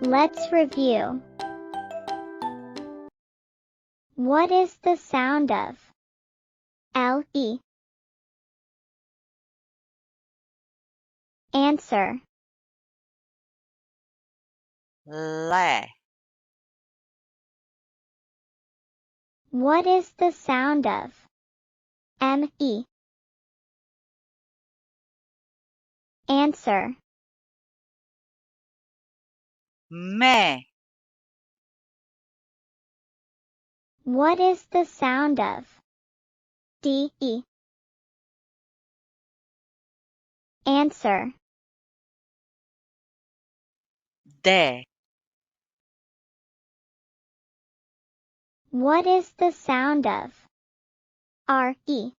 Let's review. What is the sound of L-E? Answer. Le. What is the sound of M-E? Answer. Me. What is the sound of D-E? Answer. De. What is the sound of R-E?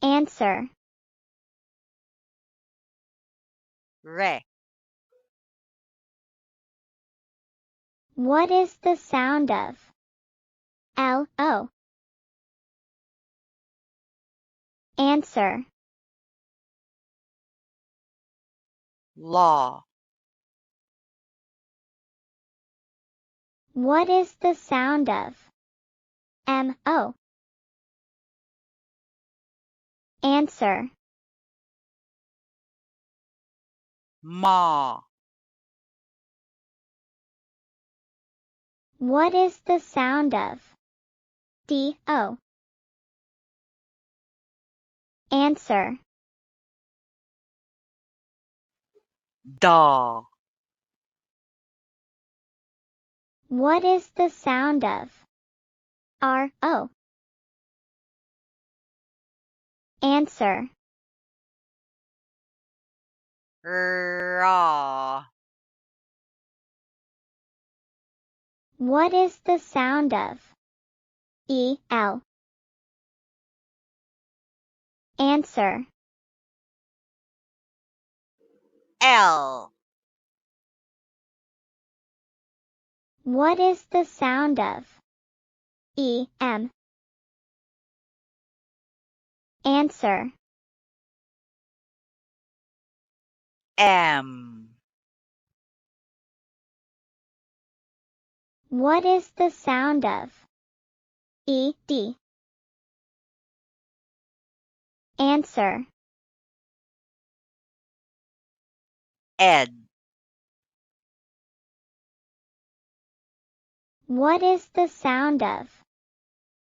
Answer. Re. What is the sound of L-O? Answer. Law. What is the sound of M-O? Answer. Ma. What is the sound of D-O? Answer. Da. What is the sound of R-O? Answer. Ra. What is the sound of E-L? Answer. L. What is the sound of E-M? Answer. M. What is the sound of E-D? Answer. Ed. What is the sound of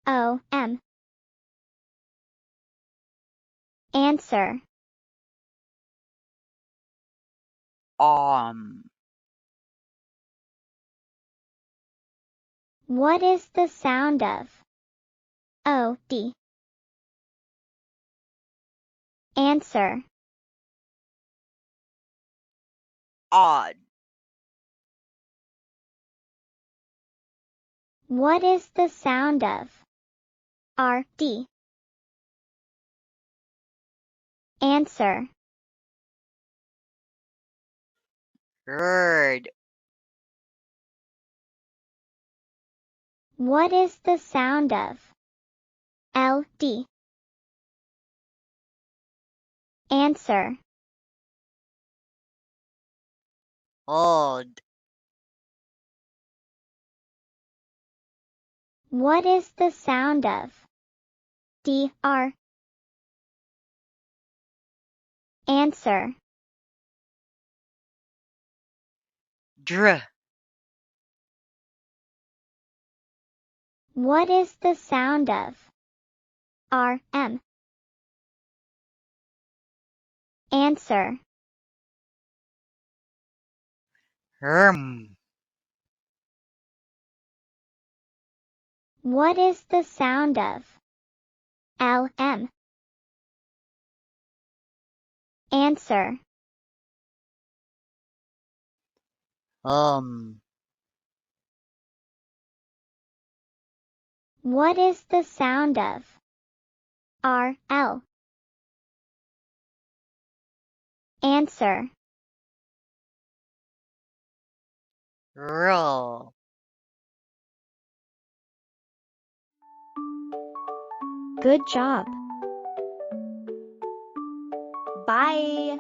O-M? Answer. What is the sound of O-D? Answer. Odd. What is the sound of R-D? Answer. Rd. What is the sound of L-D? Answer. Odd. What is the sound of D-R? Answer. Dr. What is the sound of R-M? Answer. What is the sound of L-M? Answer. What is the sound of R-L? Answer. Roll. Good job. Bye.